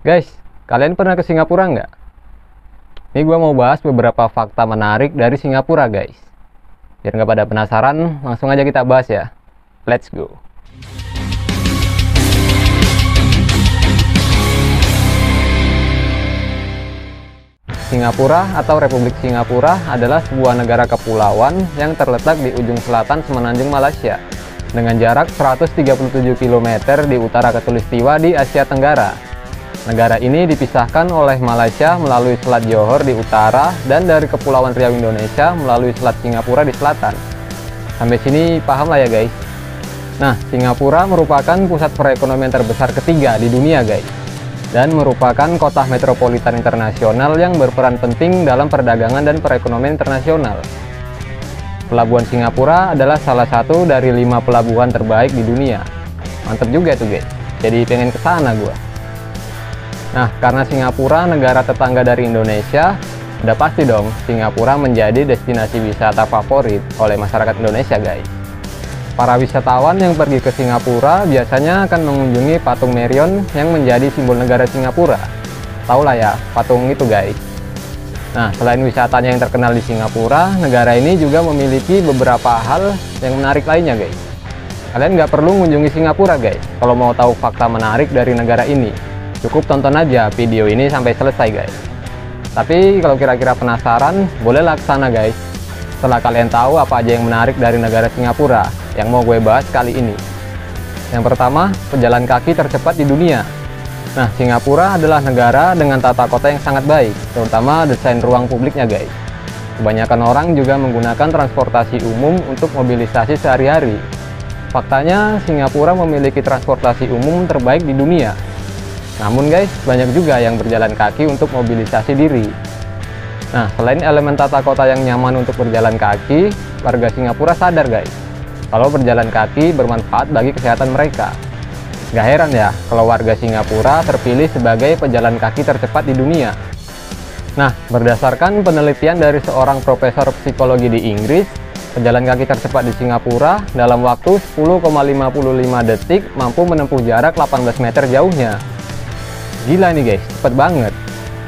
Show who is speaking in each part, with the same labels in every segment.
Speaker 1: Guys, kalian pernah ke Singapura nggak? Ini gue mau bahas beberapa fakta menarik dari Singapura, guys. Biar nggak pada penasaran, langsung aja kita bahas ya. Let's go. Singapura atau Republik Singapura adalah sebuah negara kepulauan yang terletak di ujung selatan semenanjung Malaysia dengan jarak 137 km di utara Khatulistiwa di Asia Tenggara. Negara ini dipisahkan oleh Malaysia melalui Selat Johor di utara dan dari Kepulauan Riau Indonesia melalui Selat Singapura di selatan. Sampai sini paham lah ya guys. Nah, Singapura merupakan pusat perekonomian terbesar ketiga di dunia guys, dan merupakan kota metropolitan internasional yang berperan penting dalam perdagangan dan perekonomian internasional. Pelabuhan Singapura adalah salah satu dari 5 pelabuhan terbaik di dunia. Mantep juga tuh guys, jadi pengen kesana gua. Nah, karena Singapura negara tetangga dari Indonesia, udah pasti dong Singapura menjadi destinasi wisata favorit oleh masyarakat Indonesia guys. Para wisatawan yang pergi ke Singapura biasanya akan mengunjungi patung Marion yang menjadi simbol negara Singapura. Tahu lah ya, patung itu guys. Nah, selain wisatanya yang terkenal di Singapura, negara ini juga memiliki beberapa hal yang menarik lainnya guys. Kalian nggak perlu mengunjungi Singapura guys, kalau mau tahu fakta menarik dari negara ini. Cukup tonton aja video ini sampai selesai guys. Tapi kalau kira-kira penasaran, bolehlah ke sana guys. Setelah kalian tahu apa aja yang menarik dari negara Singapura yang mau gue bahas kali ini. Yang pertama, pejalan kaki tercepat di dunia. Nah, Singapura adalah negara dengan tata kota yang sangat baik, terutama desain ruang publiknya guys. Kebanyakan orang juga menggunakan transportasi umum untuk mobilisasi sehari-hari. Faktanya, Singapura memiliki transportasi umum terbaik di dunia. Namun guys, banyak juga yang berjalan kaki untuk mobilisasi diri. Nah, selain elemen tata kota yang nyaman untuk berjalan kaki, warga Singapura sadar guys, kalau berjalan kaki bermanfaat bagi kesehatan mereka. Gak heran ya, kalau warga Singapura terpilih sebagai pejalan kaki tercepat di dunia. Nah, berdasarkan penelitian dari seorang profesor psikologi di Inggris, pejalan kaki tercepat di Singapura dalam waktu 10,55 detik mampu menempuh jarak 18 meter jauhnya. Gila nih guys, cepet banget.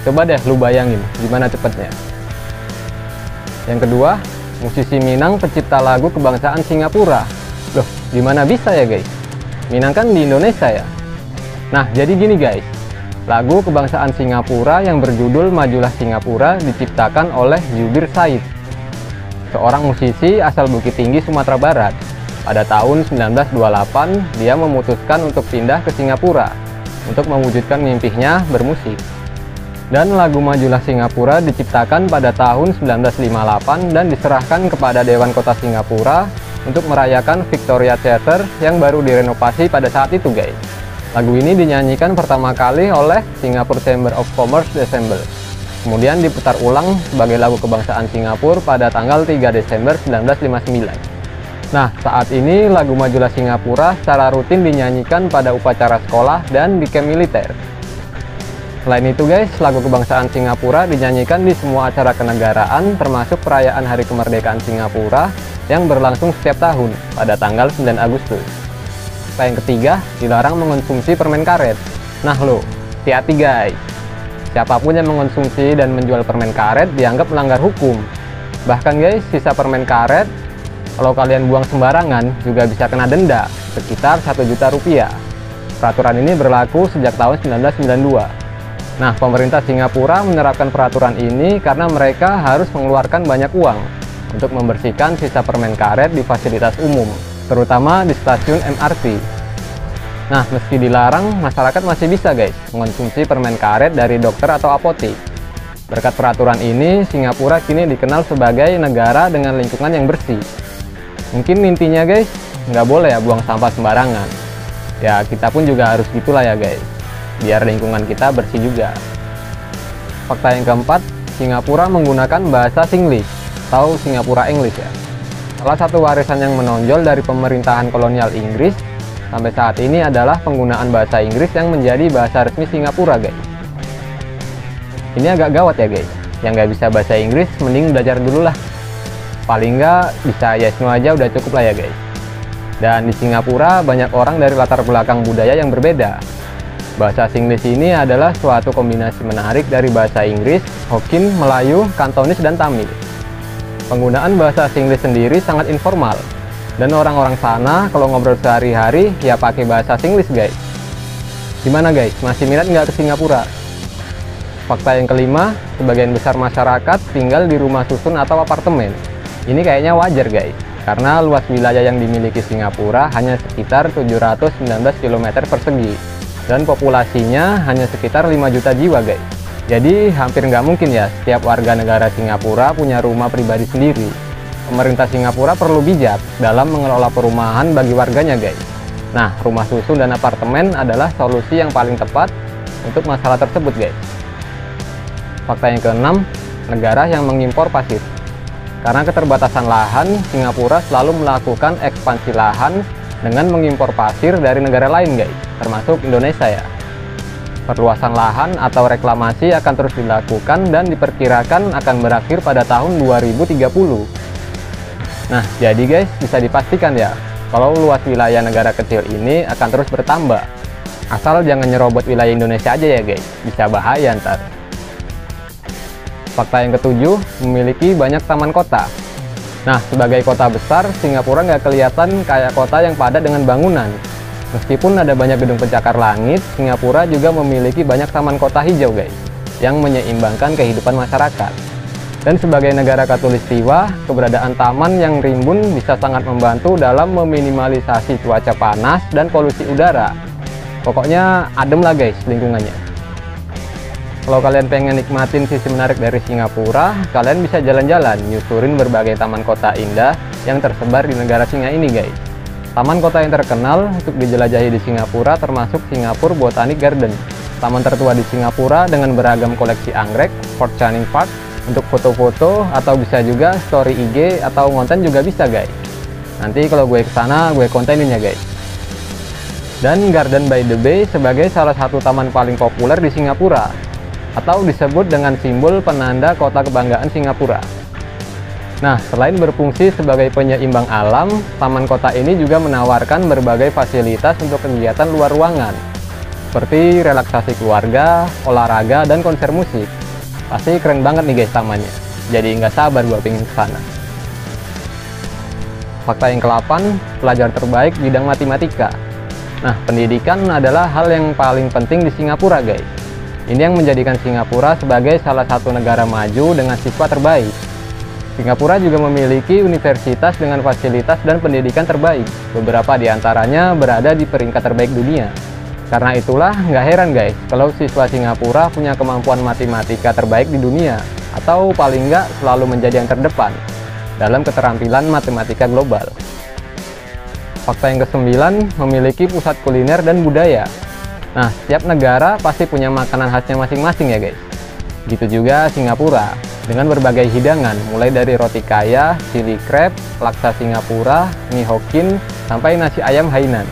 Speaker 1: Coba deh lu bayangin gimana cepetnya. Yang kedua, musisi Minang pencipta lagu kebangsaan Singapura. Loh, gimana bisa ya guys? Minang kan di Indonesia ya. Nah, jadi gini guys. Lagu kebangsaan Singapura yang berjudul Majulah Singapura diciptakan oleh Zubir Said, seorang musisi asal Bukit Tinggi, Sumatera Barat. Pada tahun 1928, dia memutuskan untuk pindah ke Singapura untuk mewujudkan mimpinya bermusik. Dan lagu Majulah Singapura diciptakan pada tahun 1958 dan diserahkan kepada Dewan Kota Singapura untuk merayakan Victoria Theatre yang baru direnovasi pada saat itu guys. Lagu ini dinyanyikan pertama kali oleh Singapore Chamber of Commerce Desember. Kemudian diputar ulang sebagai lagu kebangsaan Singapura pada tanggal 3 Desember 1959. Nah, saat ini lagu Majulah Singapura secara rutin dinyanyikan pada upacara sekolah dan di camp militer. Selain itu guys, lagu kebangsaan Singapura dinyanyikan di semua acara kenegaraan termasuk perayaan Hari Kemerdekaan Singapura yang berlangsung setiap tahun pada tanggal 9 Agustus. Yang ketiga, dilarang mengonsumsi permen karet. Nah lo, hati-hati guys. Siapapun yang mengonsumsi dan menjual permen karet dianggap melanggar hukum. Bahkan guys, sisa permen karet kalau kalian buang sembarangan juga bisa kena denda sekitar 1 juta rupiah. Peraturan ini berlaku sejak tahun 1992. Nah, pemerintah Singapura menerapkan peraturan ini karena mereka harus mengeluarkan banyak uang untuk membersihkan sisa permen karet di fasilitas umum, terutama di stasiun MRT. Nah, meski dilarang, masyarakat masih bisa guys mengonsumsi permen karet dari dokter atau apotek. Berkat peraturan ini, Singapura kini dikenal sebagai negara dengan lingkungan yang bersih. Mungkin intinya guys, nggak boleh ya buang sampah sembarangan. Ya, kita pun juga harus gitulah ya guys, biar lingkungan kita bersih juga. Fakta yang keempat, Singapura menggunakan bahasa Singlish atau Singapura English ya. Salah satu warisan yang menonjol dari pemerintahan kolonial Inggris sampai saat ini adalah penggunaan bahasa Inggris yang menjadi bahasa resmi Singapura guys. Ini agak gawat ya guys, yang nggak bisa bahasa Inggris mending belajar dulu lah. Paling nggak bisa yes no aja udah cukup lah ya guys. Dan di Singapura banyak orang dari latar belakang budaya yang berbeda. Bahasa Singlish ini adalah suatu kombinasi menarik dari bahasa Inggris, Hokkien, Melayu, Kantonis, dan Tamil. Penggunaan bahasa Singlish sendiri sangat informal, dan orang-orang sana kalau ngobrol sehari-hari ya pakai bahasa Singlish guys. Gimana guys, masih minat nggak ke Singapura? Fakta yang kelima, sebagian besar masyarakat tinggal di rumah susun atau apartemen. Ini kayaknya wajar guys, karena luas wilayah yang dimiliki Singapura hanya sekitar 719 km persegi, dan populasinya hanya sekitar 5 juta jiwa guys. Jadi hampir nggak mungkin ya setiap warga negara Singapura punya rumah pribadi sendiri. Pemerintah Singapura perlu bijak dalam mengelola perumahan bagi warganya guys. Nah, rumah susun dan apartemen adalah solusi yang paling tepat untuk masalah tersebut guys. Fakta yang keenam, negara yang mengimpor pasir. Karena keterbatasan lahan, Singapura selalu melakukan ekspansi lahan dengan mengimpor pasir dari negara lain guys, termasuk Indonesia ya. Perluasan lahan atau reklamasi akan terus dilakukan dan diperkirakan akan berakhir pada tahun 2030. Nah, jadi guys, bisa dipastikan ya, kalau luas wilayah negara kecil ini akan terus bertambah. Asal jangan nyerobot wilayah Indonesia aja ya guys, bisa bahaya ntar. Fakta yang ketujuh, memiliki banyak taman kota. Nah, sebagai kota besar, Singapura nggak kelihatan kayak kota yang padat dengan bangunan. Meskipun ada banyak gedung pencakar langit, Singapura juga memiliki banyak taman kota hijau guys, yang menyeimbangkan kehidupan masyarakat. Dan sebagai negara khatulistiwa, keberadaan taman yang rimbun bisa sangat membantu dalam meminimalisasi cuaca panas dan polusi udara. Pokoknya adem lah guys lingkungannya. Kalau kalian pengen nikmatin sisi menarik dari Singapura, kalian bisa jalan-jalan nyusurin berbagai taman kota indah yang tersebar di negara Singa ini guys. Taman kota yang terkenal untuk dijelajahi di Singapura termasuk Singapore Botanic Garden, taman tertua di Singapura dengan beragam koleksi anggrek, Fort Canning Park untuk foto-foto, atau bisa juga story IG atau konten juga bisa guys. Nanti kalau gue kesana, gue kontenin ya guys. Dan Garden by the Bay sebagai salah satu taman paling populer di Singapura, atau disebut dengan simbol penanda kota kebanggaan Singapura. Nah, selain berfungsi sebagai penyeimbang alam, taman kota ini juga menawarkan berbagai fasilitas untuk kegiatan luar ruangan, seperti relaksasi keluarga, olahraga, dan konser musik. Pasti keren banget nih guys tamannya, jadi nggak sabar gua pengen kesana. Fakta yang ke-8, pelajar terbaik bidang matematika. Nah, pendidikan adalah hal yang paling penting di Singapura guys. Ini yang menjadikan Singapura sebagai salah satu negara maju dengan siswa terbaik. Singapura juga memiliki universitas dengan fasilitas dan pendidikan terbaik. Beberapa di antaranya berada di peringkat terbaik dunia. Karena itulah nggak heran guys, kalau siswa Singapura punya kemampuan matematika terbaik di dunia, atau paling nggak selalu menjadi yang terdepan dalam keterampilan matematika global. Fakta yang ke-9, memiliki pusat kuliner dan budaya. Nah, setiap negara pasti punya makanan khasnya masing-masing ya guys. Gitu juga Singapura, dengan berbagai hidangan, mulai dari roti kaya, chili crab, laksa Singapura, mie Hokkien, sampai nasi ayam Hainan.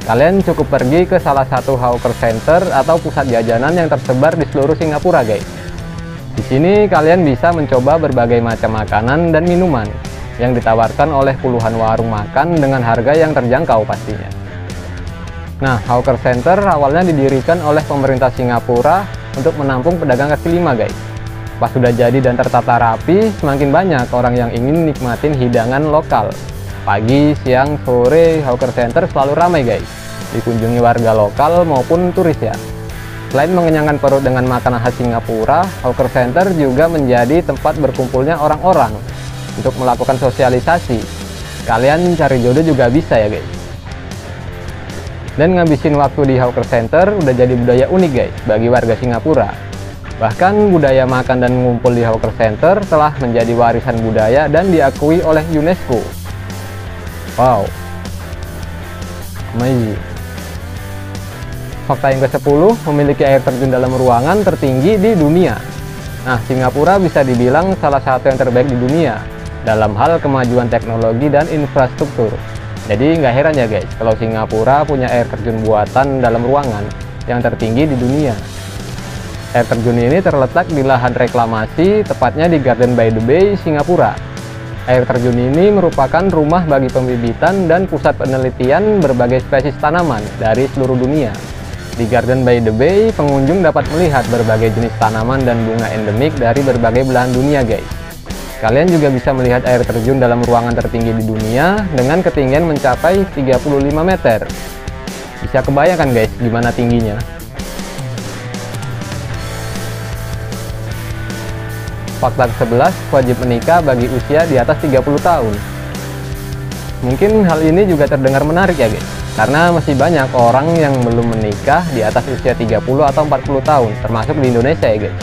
Speaker 1: Kalian cukup pergi ke salah satu hawker center atau pusat jajanan yang tersebar di seluruh Singapura guys. Di sini kalian bisa mencoba berbagai macam makanan dan minuman yang ditawarkan oleh puluhan warung makan dengan harga yang terjangkau pastinya. Nah, hawker center awalnya didirikan oleh pemerintah Singapura untuk menampung pedagang kaki lima guys. Pas sudah jadi dan tertata rapi, semakin banyak orang yang ingin nikmatin hidangan lokal. Pagi, siang, sore, hawker center selalu ramai guys, dikunjungi warga lokal maupun turis ya. Selain mengenyangkan perut dengan makanan khas Singapura, hawker center juga menjadi tempat berkumpulnya orang-orang untuk melakukan sosialisasi. Kalian cari jodoh juga bisa ya guys. Dan ngabisin waktu di hawker center udah jadi budaya unik guys bagi warga Singapura. Bahkan budaya makan dan ngumpul di hawker center telah menjadi warisan budaya dan diakui oleh UNESCO. Wow, amazing. Fakta yang ke-10, memiliki air terjun dalam ruangan tertinggi di dunia. Nah, Singapura bisa dibilang salah satu yang terbaik di dunia dalam hal kemajuan teknologi dan infrastruktur. Jadi nggak heran ya guys, kalau Singapura punya air terjun buatan dalam ruangan yang tertinggi di dunia. Air terjun ini terletak di lahan reklamasi, tepatnya di Garden by the Bay, Singapura. Air terjun ini merupakan rumah bagi pembibitan dan pusat penelitian berbagai spesies tanaman dari seluruh dunia. Di Garden by the Bay, pengunjung dapat melihat berbagai jenis tanaman dan bunga endemik dari berbagai belahan dunia guys. Kalian juga bisa melihat air terjun dalam ruangan tertinggi di dunia dengan ketinggian mencapai 35 meter. Bisa kebayangkan guys gimana tingginya. Fakta ke-11, wajib menikah bagi usia di atas 30 tahun. Mungkin hal ini juga terdengar menarik ya guys, karena masih banyak orang yang belum menikah di atas usia 30 atau 40 tahun, termasuk di Indonesia ya guys.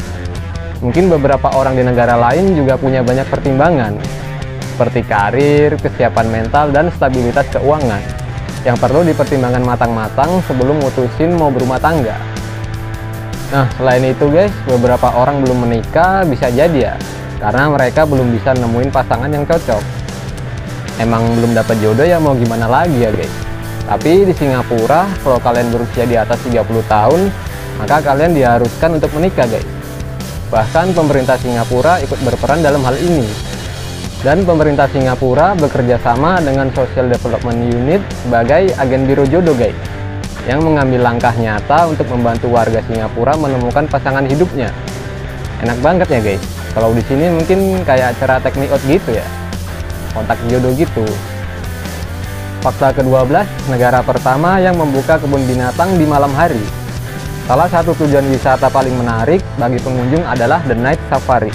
Speaker 1: Mungkin beberapa orang di negara lain juga punya banyak pertimbangan, seperti karir, kesiapan mental, dan stabilitas keuangan, yang perlu dipertimbangkan matang-matang sebelum mutusin mau berumah tangga. Nah, selain itu guys, beberapa orang belum menikah bisa jadi ya, karena mereka belum bisa nemuin pasangan yang cocok. Emang belum dapat jodoh ya mau gimana lagi ya guys. Tapi di Singapura, kalau kalian berusia di atas 30 tahun, maka kalian diharuskan untuk menikah guys. Bahkan pemerintah Singapura ikut berperan dalam hal ini. Dan pemerintah Singapura bekerja sama dengan Social Development Unit sebagai agen biro jodoh guys, yang mengambil langkah nyata untuk membantu warga Singapura menemukan pasangan hidupnya. Enak banget ya guys. Kalau di sini mungkin kayak acara take me out gitu ya, kontak jodoh gitu. Fakta ke-12, negara pertama yang membuka kebun binatang di malam hari. Salah satu tujuan wisata paling menarik bagi pengunjung adalah The Night Safari.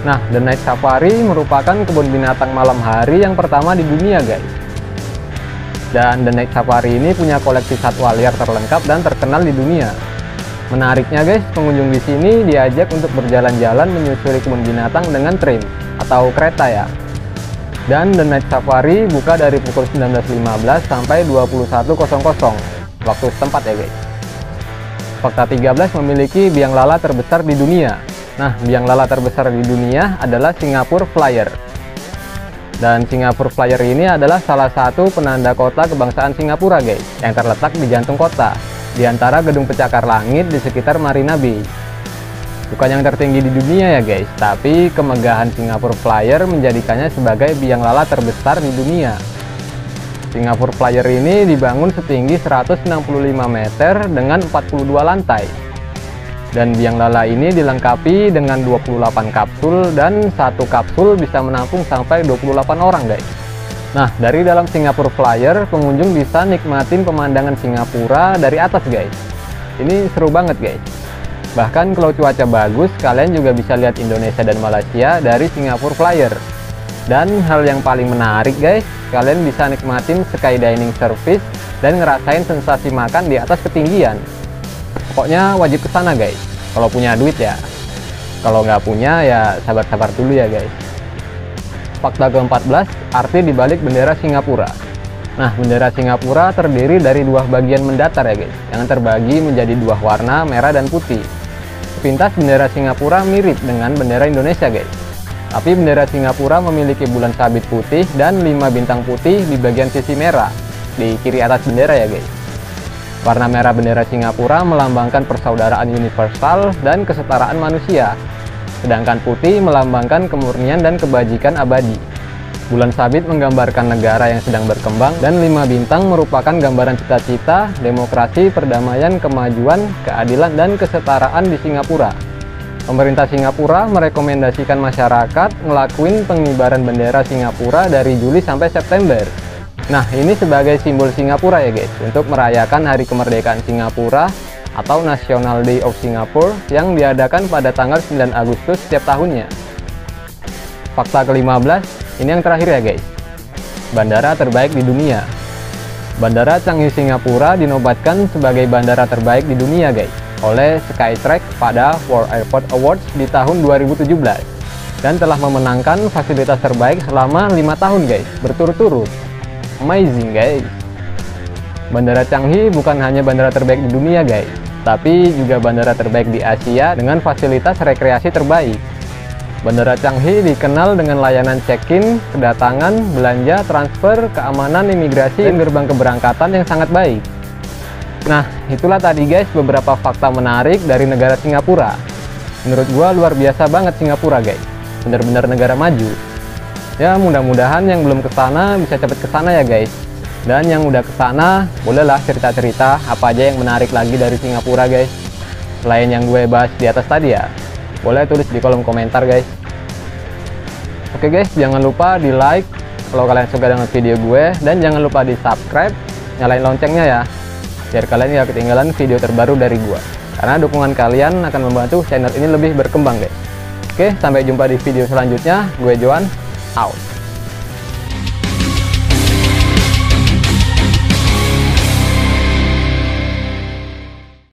Speaker 1: Nah, The Night Safari merupakan kebun binatang malam hari yang pertama di dunia guys. Dan The Night Safari ini punya koleksi satwa liar terlengkap dan terkenal di dunia. Menariknya guys, pengunjung di sini diajak untuk berjalan-jalan menyusuri kebun binatang dengan train atau kereta ya. Dan The Night Safari buka dari pukul 19.15 sampai 21.00 waktu setempat ya guys. Fakta 13, memiliki biang lala terbesar di dunia. Nah, biang lala terbesar di dunia adalah Singapore Flyer. Dan Singapore Flyer ini adalah salah satu penanda kota kebangsaan Singapura guys, yang terletak di jantung kota, di antara gedung pencakar langit di sekitar Marina Bay. Bukan yang tertinggi di dunia ya guys, tapi kemegahan Singapore Flyer menjadikannya sebagai biang lala terbesar di dunia. Singapore Flyer ini dibangun setinggi 165 meter dengan 42 lantai. Dan biang lala ini dilengkapi dengan 28 kapsul dan satu kapsul bisa menampung sampai 28 orang guys. Nah, dari dalam Singapore Flyer, pengunjung bisa nikmatin pemandangan Singapura dari atas guys. Ini seru banget guys. Bahkan kalau cuaca bagus, kalian juga bisa lihat Indonesia dan Malaysia dari Singapore Flyer. Dan hal yang paling menarik guys, kalian bisa nikmatin skydining service dan ngerasain sensasi makan di atas ketinggian. Pokoknya wajib kesana guys, kalau punya duit ya. Kalau nggak punya ya sabar-sabar dulu ya guys. Fakta ke-14, arti dibalik bendera Singapura. Nah, bendera Singapura terdiri dari dua bagian mendatar ya guys, yang terbagi menjadi dua warna, merah dan putih. Sepintas bendera Singapura mirip dengan bendera Indonesia guys. Tapi bendera Singapura memiliki bulan sabit putih dan 5 bintang putih di bagian sisi merah, di kiri atas bendera ya guys. Warna merah bendera Singapura melambangkan persaudaraan universal dan kesetaraan manusia. Sedangkan putih melambangkan kemurnian dan kebajikan abadi. Bulan sabit menggambarkan negara yang sedang berkembang, dan 5 bintang merupakan gambaran cita-cita, demokrasi, perdamaian, kemajuan, keadilan, dan kesetaraan di Singapura. Pemerintah Singapura merekomendasikan masyarakat ngelakuin pengibaran bendera Singapura dari Juli sampai September. Nah, ini sebagai simbol Singapura ya guys, untuk merayakan Hari Kemerdekaan Singapura atau National Day of Singapore yang diadakan pada tanggal 9 Agustus setiap tahunnya. Fakta ke-15, ini yang terakhir ya guys. Bandara terbaik di dunia. Bandara Changi Singapura dinobatkan sebagai bandara terbaik di dunia guys oleh Skytrax pada World Airport Awards di tahun 2017 dan telah memenangkan fasilitas terbaik selama 5 tahun guys berturut-turut. Amazing guys. Bandara Changi bukan hanya bandara terbaik di dunia guys, tapi juga bandara terbaik di Asia dengan fasilitas rekreasi terbaik. Bandara Changi dikenal dengan layanan check-in, kedatangan, belanja, transfer, keamanan, imigrasi, dan gerbang keberangkatan yang sangat baik. Nah, itulah tadi guys beberapa fakta menarik dari negara Singapura. Menurut gua luar biasa banget Singapura guys, bener-bener negara maju. Ya, mudah-mudahan yang belum kesana bisa cepet kesana ya guys. Dan yang udah kesana, bolehlah cerita-cerita apa aja yang menarik lagi dari Singapura guys. Selain yang gue bahas di atas tadi ya, boleh tulis di kolom komentar guys. Oke guys, jangan lupa di like kalau kalian suka dengan video gue, dan jangan lupa di subscribe, nyalain loncengnya ya, biar kalian gak ketinggalan video terbaru dari gue. Karena dukungan kalian akan membantu channel ini lebih berkembang guys. Oke, sampai jumpa di video selanjutnya. Gue Joan, out.